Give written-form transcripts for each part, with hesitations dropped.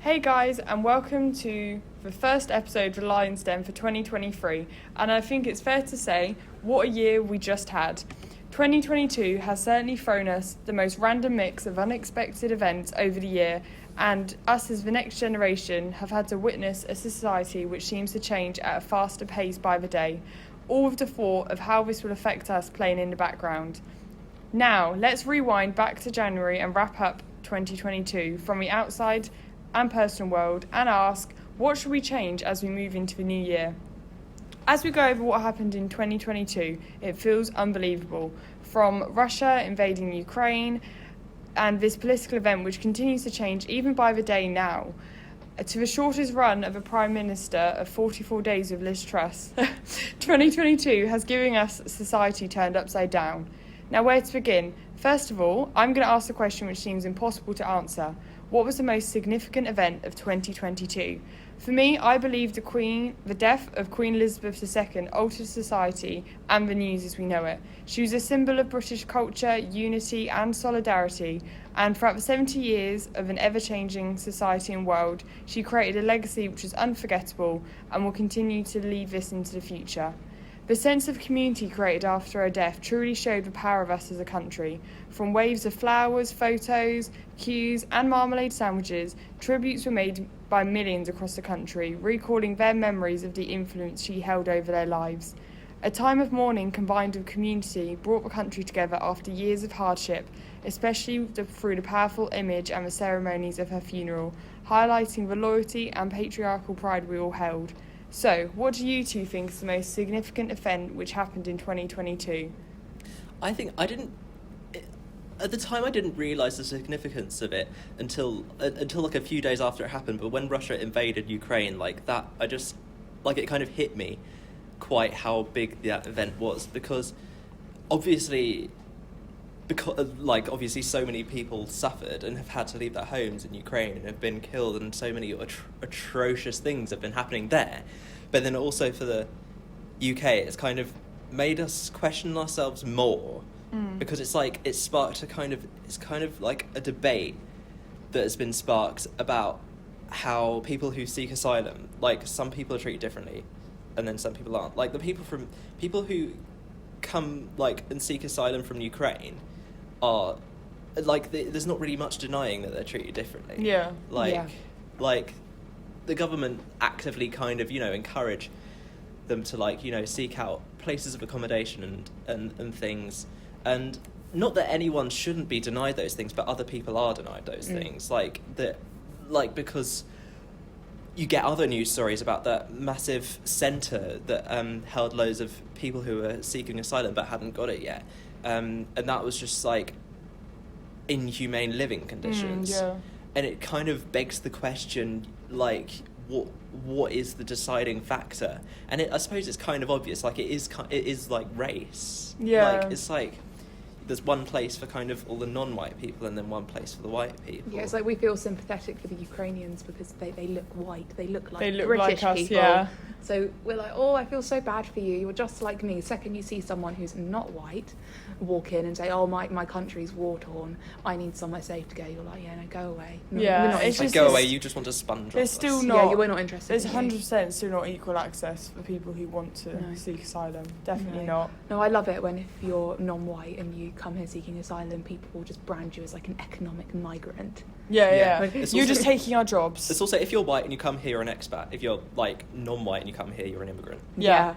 Hey guys, and welcome to the first episode of Lion's Den for 2023. And I think it's fair to say, what a year we just had. 2022 has certainly thrown us the most random mix of unexpected events over the year, and us as the next generation have had to witness a society which seems to change at a faster pace by the day, all with the thought of how this will affect us playing in the background. Now, let's rewind back to January and wrap up 2022 from the outside and personal world and ask, what should we change as we move into the new year? As we go over what happened in 2022, it feels unbelievable. From Russia invading Ukraine and this political event which continues to change even by the day now, to the shortest run of a Prime Minister of 44 days with Liz Truss, 2022 has given us society turned upside down. Now, where to begin? First of all, I'm going to ask the question which seems impossible to answer. What was the most significant event of 2022? For me, I believe the death of Queen Elizabeth II altered society and the news as we know it. She was a symbol of British culture, unity and solidarity, and throughout the 70 years of an ever-changing society and world, she created a legacy which is unforgettable and will continue to leave this into the future. The sense of community created after her death truly showed the power of us as a country. From waves of flowers, photos, queues and marmalade sandwiches, tributes were made by millions across the country, recalling their memories of the influence she held over their lives. A time of mourning combined with community brought the country together after years of hardship, especially through the powerful image and the ceremonies of her funeral, highlighting the loyalty and patriarchal pride we all held. So, what do you two think is the most significant event which happened in 2022? At the time I didn't realise the significance of it until like a few days after it happened, but when Russia invaded Ukraine, it kind of hit me quite how big that event was, because obviously so many people suffered and have had to leave their homes in Ukraine and have been killed, and so many atrocious things have been happening there. But then also for the UK, it's kind of made us question ourselves more, because it's sparked a kind of like a debate that has been sparked about how people who seek asylum, like some people are treated differently and then some people aren't. Like the people who come and seek asylum from Ukraine are there's not really much denying that they're treated differently. Yeah. The government actively kind of encourage them to seek out places of accommodation and things, and not that anyone shouldn't be denied those things, but other people are denied those things, because you get other news stories about that massive centre that held loads of people who were seeking asylum but hadn't got it yet, and that was just inhumane living conditions. And it kind of begs the question, what is the deciding factor? And I suppose it's kind of obvious. It is like race. Yeah. There's one place for kind of all the non-white people and then one place for the white people. Yeah, it's like we feel sympathetic for the Ukrainians because they look white. They look like like British us, people. yeah. So we're like, oh, I feel so bad for you. You're just like me. The second you see someone who's not white walk in and say, oh, my country's war-torn, I need somewhere safe to go, you're like, yeah, no, go away. No, Yeah, we're not it's interested. Go away, you just want to sponge There's off still us. not. Yeah, we're not interested. There's in 100% still not equal access for people who want to seek asylum. Definitely not. No, I love it when if you're non-white and you come here seeking asylum, people will just brand you as like an economic migrant. Yeah. It's You're also- just taking our jobs. It's also, if you're white and you come here, you're an expat. If you're non-white and you come here, you're an immigrant. Yeah,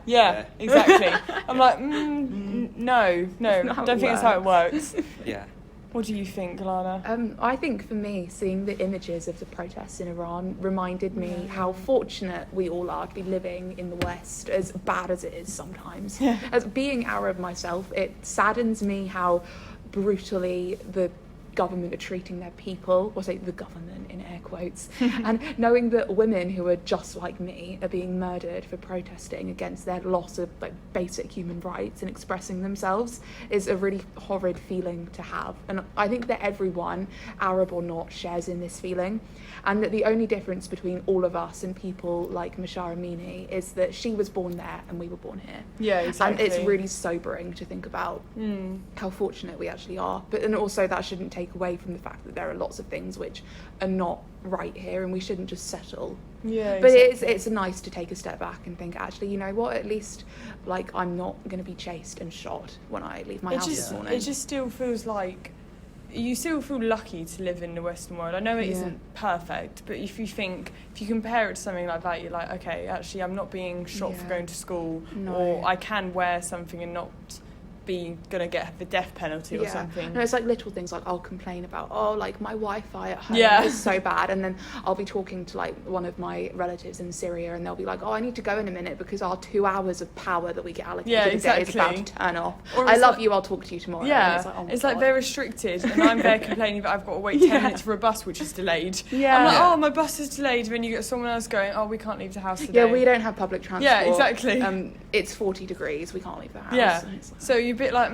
exactly. I'm like, no, don't think that's how it works. Yeah. What do you think, Lana? I think for me, seeing the images of the protests in Iran reminded me how fortunate we all are to be living in the West, as bad as it is sometimes. Yeah. As being Arab myself, it saddens me how brutally the government are treating their people, or say the government in air quotes, and knowing that women who are just like me are being murdered for protesting against their loss of basic human rights and expressing themselves is a really horrid feeling to have. And I think that everyone, Arab or not, shares in this feeling, and that the only difference between all of us and people like Mashara Amini is that she was born there and we were born here. Yeah, exactly. And it's really sobering to think about how fortunate we actually are. But and also that shouldn't take take away from the fact that there are lots of things which are not right here, and we shouldn't just settle. Yeah, but exactly. it's nice to take a step back and think, actually, you know what, at least like I'm not going to be chased and shot when I leave my house this morning. It just still feels like you still feel lucky to live in the Western world. I know it isn't perfect, but if you compare it to something like that, you're like, okay, actually I'm not being shot for going to school, or I can wear something and not be gonna get the death penalty or something. No, it's like little things, like I'll complain about, like my Wi-Fi at home is so bad, and then I'll be talking to like one of my relatives in Syria, and they'll be like, I need to go in a minute because our 2 hours of power that we get allocated a day is about to turn off. I love you, I'll talk to you tomorrow. And it's like they're restricted, and I'm there complaining that I've got to wait 10 minutes for a bus which is delayed. I'm like, my bus is delayed, and then you get someone else going, we can't leave the house today. We don't have public transport. Yeah, exactly. It's 40 degrees, we can't leave the house. Like, so you're a bit like,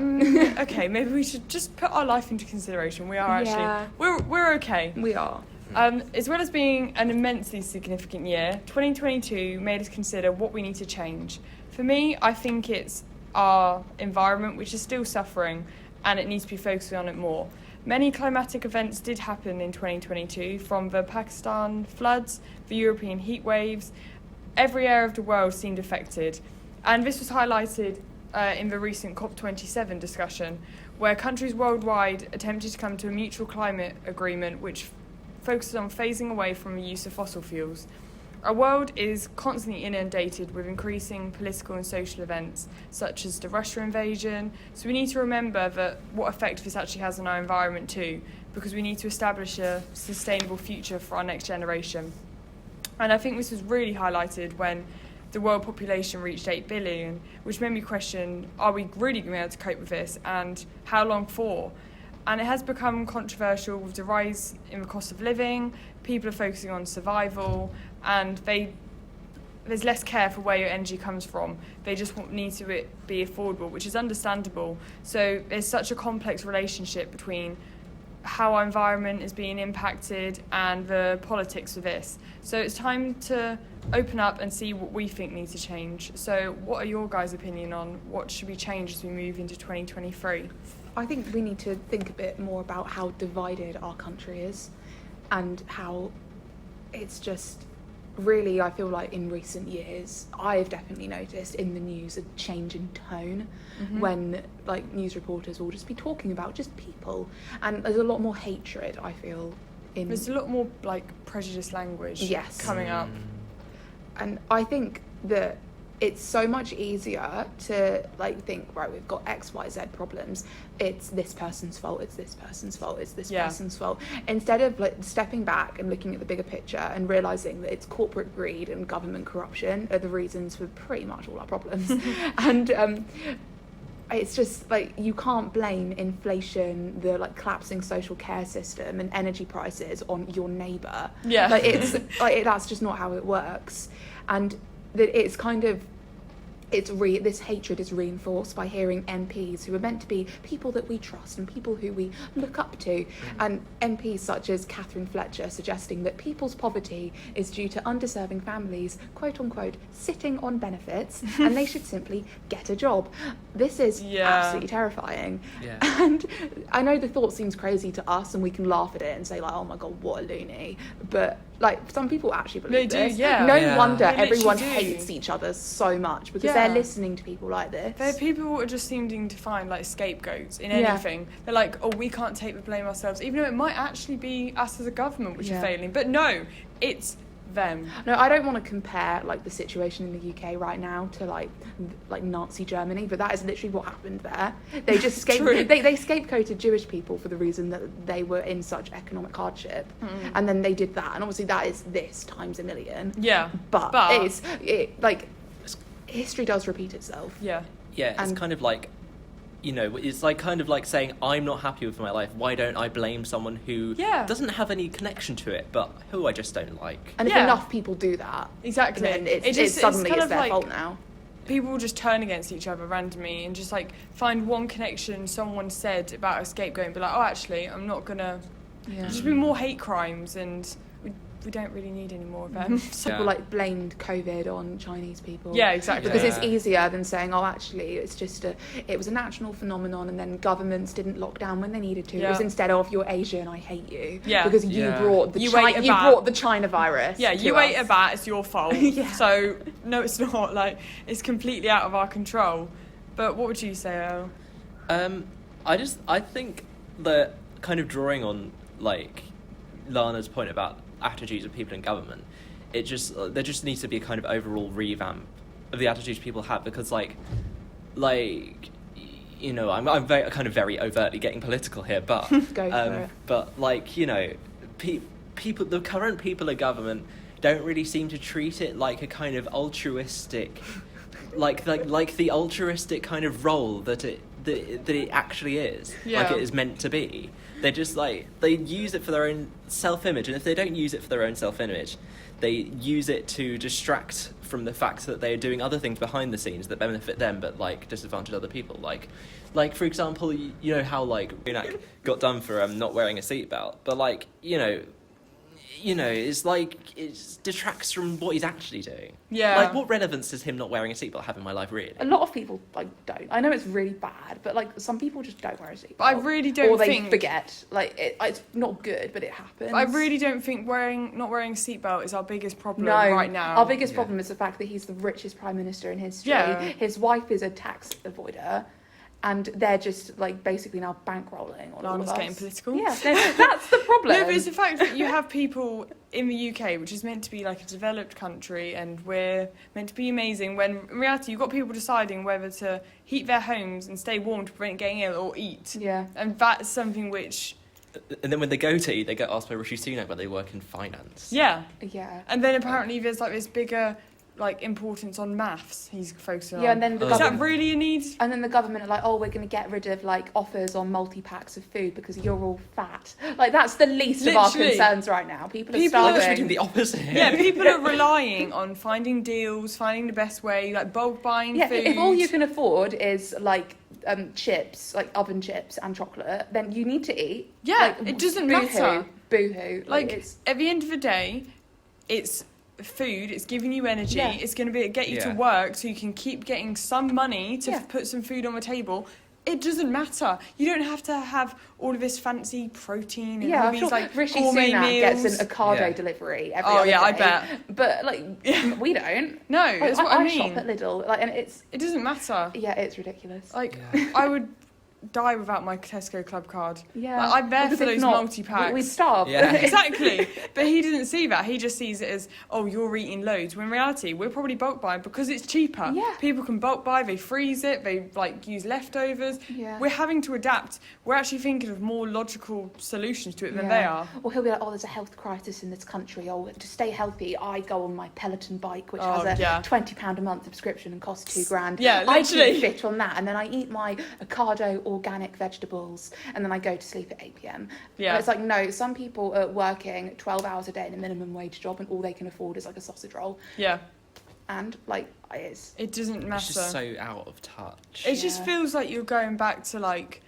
okay, maybe we should just put our life into consideration. We are actually, we're okay. We are. As well as being an immensely significant year, 2022 made us consider what we need to change. For me, I think it's our environment, which is still suffering, and it needs to be focusing on it more. Many climatic events did happen in 2022, from the Pakistan floods, the European heat waves. Every area of the world seemed affected, and this was highlighted in the recent COP27 discussion, where countries worldwide attempted to come to a mutual climate agreement which focuses on phasing away from the use of fossil fuels. Our world is constantly inundated with increasing political and social events, such as the Russia invasion, so we need to remember that what effect this actually has on our environment too, because we need to establish a sustainable future for our next generation. And I think this was really highlighted when the world population reached 8 billion, which made me question, are we really going to be able to cope with this, and how long for? And it has become controversial with the rise in the cost of living. People are focusing on survival, and there's less care for where your energy comes from. They just need to be affordable, which is understandable. So there's such a complex relationship between how our environment is being impacted and the politics of this. So it's time to open up and see what we think needs to change. So what are your guys' opinion on what should be changed as we move into 2023? I think we need to think a bit more about how divided our country is, and how it's just really, I feel like in recent years, I've definitely noticed in the news a change in tone when like news reporters will just be talking about just people, and there's a lot more hatred, I feel. There's a lot more like prejudiced language coming up. And I think that it's so much easier to like think, right, we've got XYZ problems, it's this person's fault, it's this person's fault, it's this person's fault, instead of like stepping back and looking at the bigger picture and realising that it's corporate greed and government corruption are the reasons for pretty much all our problems. And it's just like, you can't blame inflation, the like collapsing social care system and energy prices on your neighbour. Like it's like that's just not how it works. And that it's kind of this hatred is reinforced by hearing MPs who are meant to be people that we trust and people who we look up to, and MPs such as Catherine Fletcher suggesting that people's poverty is due to undeserving families, quote unquote, sitting on benefits, and they should simply get a job. This is absolutely terrifying. And I know the thought seems crazy to us, and we can laugh at it and say like, oh my god, what a loony, but like some people actually believe this. No wonder everyone hates each other so much, because they're listening to people like this. There are people who are just seeming to find like scapegoats in anything. They're like, oh, we can't take the blame ourselves, even though it might actually be us as a government which are failing. But no, it's them. No, I don't want to compare like the situation in the UK right now to like Nazi Germany, but that is literally what happened there. They just they scapegoated Jewish people for the reason that they were in such economic hardship, and then they did that, and obviously that is this times a million. But it's like history does repeat itself. It's kind of like, you know, it's like kind of like saying, I'm not happy with my life, why don't I blame someone who doesn't have any connection to it, but who I just don't like. And if enough people do that, then it's suddenly their like, fault now. People will just turn against each other randomly and just like find one connection someone said about a scapegoat and be like, oh, actually, I'm not gonna... Just be more hate crimes, and we don't really need any more of them. So, People like blamed COVID on Chinese people. yeah, exactly. Because it's Yeah. easier than saying, oh, actually, it was a national phenomenon, and then governments didn't lock down when they needed to. It was Yeah. instead of, you're Asian, I hate you. Yeah. Because you Yeah. brought the You Chi- ate a you bat. brought the China virus. Yeah, to you ate a us. bat, it's your fault. Yeah. So, no, it's not. Like, it's completely out of our control. But what would you say, Elle? I think that kind of drawing on like Lana's point about attitudes of people in government, there just needs to be a kind of overall revamp of the attitudes people have, because I'm very kind of very overtly getting political here, but Go for it. but people, the current people in government don't really seem to treat it like a kind of altruistic, like the altruistic kind of role that it actually is, Yeah. like it is meant to be. They're just like, they use it for their own self-image, and if they don't use it for their own self-image, they use it to distract from the fact that they're doing other things behind the scenes that benefit them but like disadvantage other people. Like for example, you know how like Bunak got done for not wearing a seatbelt, but like it's like it detracts from what he's actually doing. Yeah. Like, what relevance does him not wearing a seatbelt have in my life, really? A lot of people don't. I know it's really bad, but like some people just don't wear a seatbelt. But I really don't or they think- forget. Like it's not good, but it happens. I really don't think not wearing a seatbelt is our biggest problem No, right now. our biggest Yeah. problem is the fact that he's the richest prime minister in history. Yeah. His wife is a tax avoider, and they're just like basically now bankrolling on all of Lana's us. getting political. Yeah, that's the problem. No, but it's the fact that you have people in the UK, which is meant to be like a developed country, and we're meant to be amazing, when in reality you've got people deciding whether to heat their homes and stay warm to prevent getting ill, or eat. Yeah. And that's something which, And then when they go to eat, they get asked by Rishi Sunak whether they work in finance. yeah. Yeah. And then apparently there's like this bigger like importance on maths he's focusing on. Yeah, and then the Oh. Is that government. really a need? And then the government are like, oh, we're going to get rid of like offers on multi-packs of food because you're all fat. Like that's the least of our Literally. concerns right now. People are People I'm are- just starving. reading the opposite. Yeah, people are relying on finding deals, finding the best way, like bulk buying Yeah, food. if all you can afford is like chips, like oven chips and chocolate, then you need to eat. Yeah, Like, it doesn't boohoo, matter. Boohoo. Like, it's at the end of the day, it's food, it's giving you energy, Yeah. it's going to get you to Yeah. work so you can keep getting some money to Yeah. put some food on the table. It doesn't matter. You don't have to have all of this fancy protein and yeah, all I'm these sure like Rishi gourmet Sunak meals. gets an Ocado Yeah. delivery every Oh, other yeah, I day. bet. But like we don't. No, Like, that's what I shop mean. at Lidl, like, and it's It doesn't matter. yeah, it's ridiculous. Like, Yeah. I would die without my Tesco Club card. Yeah, Like, I'm there because for if those not, multi-packs. We'd starve. Yeah. Exactly. But he doesn't see that. He just sees it as, oh, you're eating loads. When in reality, we're probably bulk buying because it's cheaper. Yeah. People can bulk buy, they freeze it, they like use leftovers. Yeah. We're having to adapt. We're actually thinking of more logical solutions to it than they are. Or he'll be like, oh, there's a health crisis in this country. Oh, to stay healthy, I go on my Peloton bike, which Oh, has a yeah. £20 a month subscription and costs £2,000. Yeah, I literally. keep fit on that, and then I eat my Ocado organic vegetables, and then I go to sleep at 8 p.m. Yeah. And it's like, no, some people are working 12 hours a day in a minimum wage job, and all they can afford is like a sausage roll. Yeah. And like, it's It doesn't matter. It's just so out of touch. It just Yeah. feels like you're going back to like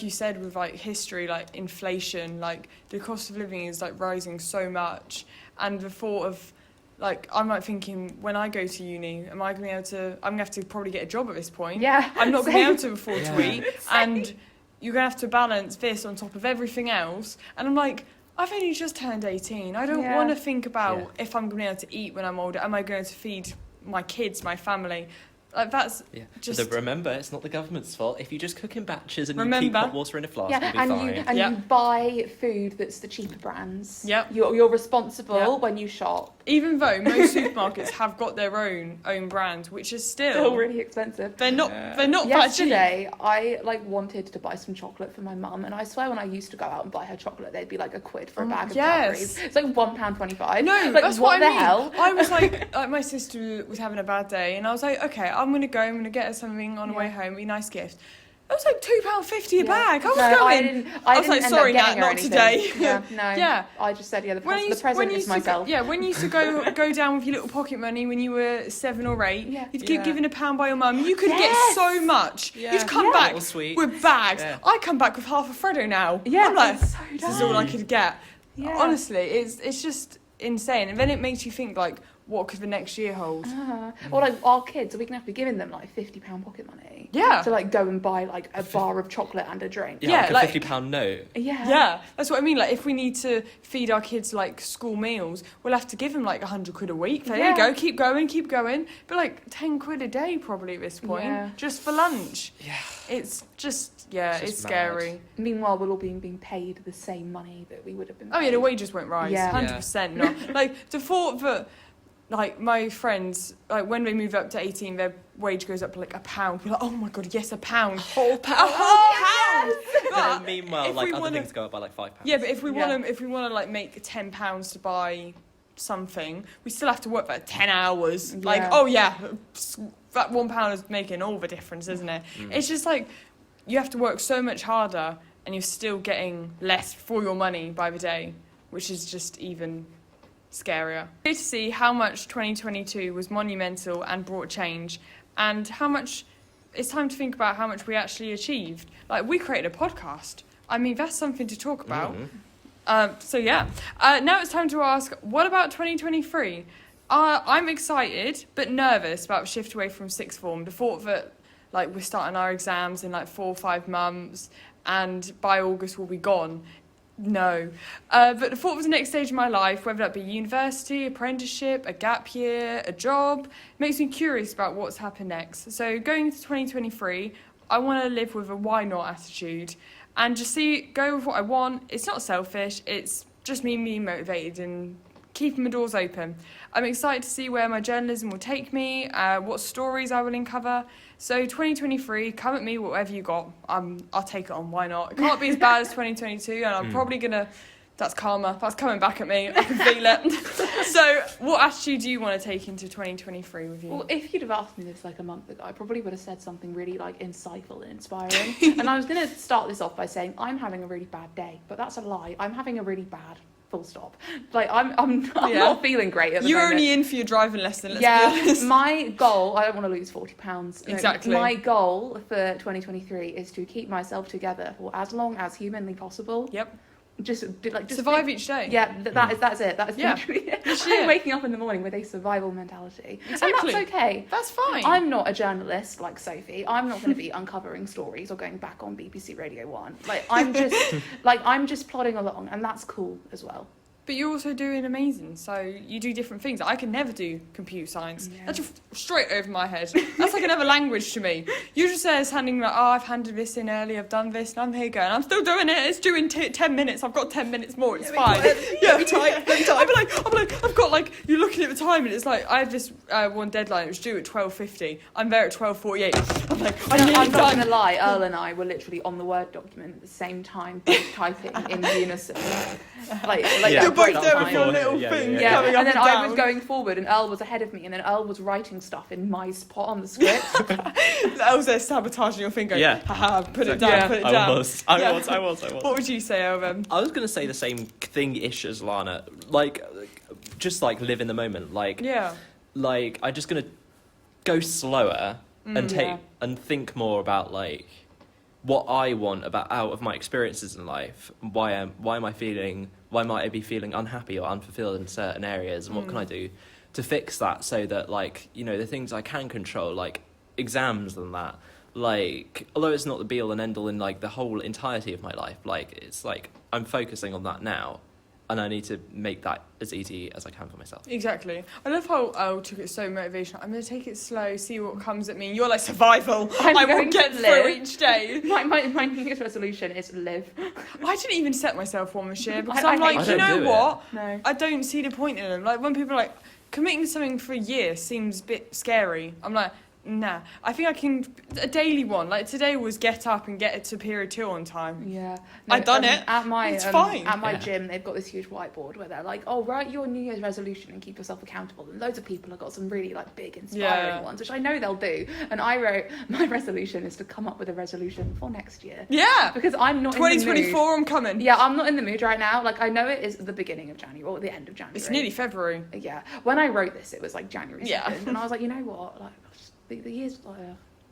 you said with like history, like inflation, like the cost of living is like rising so much, and the thought of like I'm like thinking when I go to uni, am I gonna be able to? I'm gonna have to probably get a job at this point. yeah. I'm not gonna be Same. able to afford to eat, and you're gonna have to balance this on top of everything else. And I'm like, I've only just turned 18. I don't Yeah. want to think about Yeah. if I'm gonna be able to eat when I'm older. Am I going to feed my kids, my family? Like that's Yeah. just But remember, it's not the government's fault. If you just cook in batches and you keep Remember. hot water in a flask, Yeah, you'll be and fine. you buy food that's the cheaper brands. Yep. You're responsible Yep. when you shop. even though most supermarkets have got their own brands, which is Still really expensive. they're not Yeah. that cheap. Yesterday, I like wanted to buy some chocolate for my mum, and I swear when I used to go out and buy her chocolate, they'd be like £1 for a bag of yes. Cadbury's. It's like £1.25. No, like, that's what what the I mean. hell? I was like my sister was having a bad day, and I was like, okay, I'm gonna get her something on the way Yeah. home, be a nice gift. It was like £2.50 a Yeah. bag. I was No, going. I didn't was like, end sorry, up getting Nat, her not anything. today. Yeah, no. Yeah. I just said, yeah, the When I present when you is used to myself. when you used to go down with your little pocket money when you were 7 or 8, Yeah. you'd get Yeah. given £1 by your mum. You could get Yes. so much. Yeah. You'd come Yeah. back Little sweet. with bags. Yeah. I come back with half a Freddo now. Yeah, I'm like, that's so this is all I could get. Yeah. Honestly, it's just insane. And then it makes you think, like, what could the next year hold? Or like our kids, are we gonna have to be giving them like £50 pocket money? Yeah. To like go and buy like a bar of chocolate and a drink. Yeah, like- like a £50 note. Yeah. Yeah, that's what I mean. Like, if we need to feed our kids like school meals, we'll have to give them like £100 a week. There you go, keep going. But like 10 quid a day probably at this point, just for lunch. Yeah. It's just It's it's just scary. Meanwhile, we're all being paid the same money that we would have been paid. Oh yeah, the wages won't rise. Yeah. 100% not. Like the thought that, like my friends, like when they move up to 18, their wage goes up to like £1. We're like, oh my god, yes, £1, whole pound, a whole pound. And then meanwhile, if like we other wanna- things go up by like £5. Yeah, but if we want to like make £10 to buy something, we still have to work for 10 hours. Yeah. Like, oh yeah, that £1 is making all the difference, isn't it? It's just like you have to work so much harder, and you're still getting less for your money by the day, which is just even scarier. Here to see how much 2022 was monumental and brought change, and how much it's time to think about how much we actually achieved. Like, we created a podcast. I mean, that's something to talk about. So yeah, now it's time to ask, what about 2023? I'm excited but nervous about the shift away from sixth form. The thought that like we're starting our exams in like 4 or 5 months, and by August we'll be gone. No. But the thought of the next stage of my life, whether that be university, apprenticeship, a gap year, a job, makes me curious about what's happened next. So going into 2023, I want to live with a why not attitude and just go with what I want. It's not selfish, it's just me being motivated and keeping the doors open. I'm excited to see where my journalism will take me, what stories I will uncover. So 2023, come at me, whatever you got. I'll take it on, why not? It can't be as bad as 2022, and I'm probably gonna, that's karma, that's coming back at me, I can feel it. So what attitude do you want to take into 2023 with you? Well, if you'd have asked me this like a month ago, I probably would have said something really like insightful and inspiring. And I was going to start this off by saying I'm having a really bad day, but that's a lie. I'm having a really bad, full stop. Like I'm not feeling great at the You're moment. only in for your driving lesson, let's be honest. My goal, I don't want to lose £40. Exactly. My goal for 2023 is to keep myself together for as long as humanly possible. Yep. Just survive each day. Yeah, that's it. That's Yeah. literally it. Yeah. I'm waking up in the morning with a survival mentality. Exactly. And that's okay. That's fine. I'm not a journalist like Sophie. I'm not going to be uncovering stories or going back on BBC Radio 1. Like I'm just plodding along, and that's cool as well. But you're also doing amazing, so you do different things. I can never do computer science. Yeah. That's just straight over my head. That's like another language to me. You just say it's handing me like, oh, I've handed this in early, I've done this, and I'm here going, I'm still doing it. It's due in 10 minutes. I've got 10 minutes more. It's fine. Let me type. I'll be like, I've got like, you're looking at the time, and it's like, I have this one deadline. It was due at 12:50. I'm there at 12:48. I'm like, I'm I'm not done. going to lie. Earl and I were literally on the Word document at the same time, both typing in unison. Yeah. You're both at there the with your time. little Yeah, thing yeah, yeah. coming up and then and I down. was going forward, and Earl was ahead of me, and then Earl was writing stuff in my spot on the script. I was there sabotaging your finger. Yeah. Haha, put it Exactly. down, put it down. I was. What would you say, Elvin? I was going to say the same thing-ish as Lana. Like, just like live in the moment. Like, like I'm just going to go slower and and think more about like what I want out of my experiences in life. Why might I be feeling unhappy or unfulfilled in certain areas, and what can I do to fix that, so that like, you know, the things I can control, like exams and that, like, although it's not the be all and end all in like the whole entirety of my life, like it's like I'm focusing on that now, and I need to make that as easy as I can for myself. Exactly. I love how Elle took it so motivational. I'm going to take it slow, see what comes at me. You're like, survival. I will get through each day. My New Year's resolution is live. I didn't even set myself one this year because I I'm like, hate you it. I know don't do what? No. I don't see the point in them. Like, when people are like, committing to something for a year seems a bit scary. I'm like, nah. I think I can, a daily one. Like, today was get up and get it to period 2 on time. Yeah. I've done it. At my, It's fine. At my Yeah. gym, they've got this huge whiteboard where they're like, oh, write your New Year's resolution and keep yourself accountable. And loads of people have got some really like big, inspiring ones, which I know they'll do. And I wrote, my resolution is to come up with a resolution for next year. Yeah. Because I'm not in the mood. 2024, I'm coming. Yeah, I'm not in the mood right now. Like, I know it is the beginning of January or the end of January. It's nearly February. Yeah. When I wrote this, it was like January 2nd. Yeah. And I was like, you know what? Like, the year's like...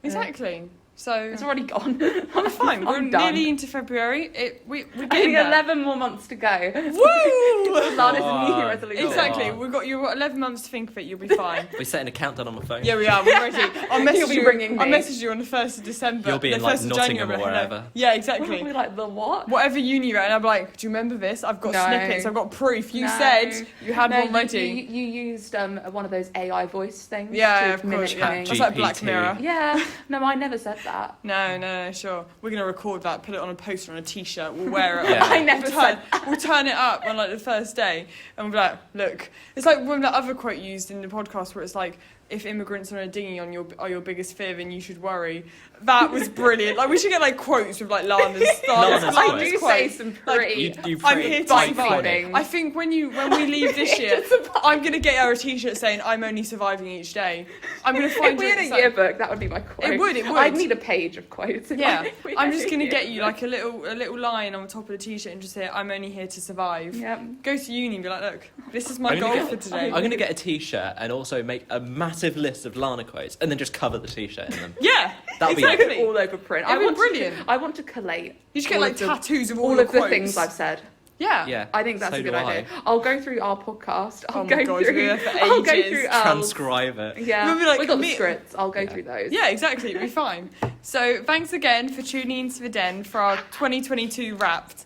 Exactly. So It's already gone. we're fine. We're I'm done. nearly into February. We're Only getting there. 11 more months to go. Woo! Lana's New Year Oh, resolution. Exactly. God. You've got 11 months to think of it. You'll be fine. We're setting a countdown on my phone. Yeah, we are. We're ready. I'll message You'll be you. ringing I'll me. message you on the 1st of December. You'll be the in, like, 1st of Nottingham January, or I know. wherever. Yeah, exactly. We're like, the what? Whatever uni you're at, and I'm like, do you remember this? I've got No. snippets. I've got proof. You No. said you had No, one ready. You used one of those AI voice things Yeah, to of course. mimic Yeah. me. It's like Black GPT. Mirror. Yeah, no, I never said that. No, sure. We're gonna record that, put it on a poster on a t-shirt. We'll wear it. Yeah. I never said We'll turn it up on like the first day, and we'll be like, look. It's like when that other quote used in the podcast where it's like, if immigrants are in a dinghy are your biggest fear, then you should worry. That was brilliant. Like we should get like quotes with like Lana's Lana's I quotes. do say some pretty. I'm here to Bite survive. feeding. I think when we leave this year, I'm gonna get her a t-shirt saying I'm only surviving each day. I'm gonna find If we you had a like- yearbook, that would be my quote. It would. I'd need a page of quotes. Yeah, We I'm had just a gonna get you yearbook. like a little line on the top of the t-shirt and just say I'm only here to survive. Yep. Go to uni and be like, look, this is my I'm goal gonna for today. I'm going to get a t-shirt and also make a massive list of Lana quotes and then just cover the t-shirt in them. Yeah, That'll be exactly. all over print. It'd be want brilliant. I want to collate. You should get all like of the- tattoos of all your of the quotes. things I've said. Yeah. Yeah. I think that's so a good do idea. I. I'll go through our podcast. I'll Oh my go God, through. you're there for I'll go ages. through Transcribe it. Yeah, We'll be like, we got the me- scripts. I'll go Yeah. through those. Yeah, exactly. It'll be fine. So thanks again for tuning into the Den for our 2022 Wrapped.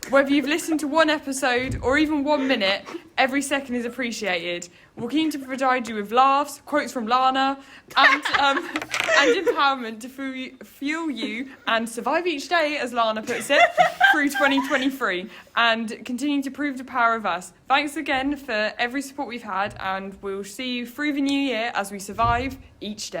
Whether you've listened to one episode or even 1 minute, every second is appreciated. We're keen to provide you with laughs, quotes from Lana, and empowerment to fuel you and survive each day, as Lana puts it, through 2023 and continue to prove the power of us. Thanks again for every support we've had, and we'll see you through the new year as we survive each day.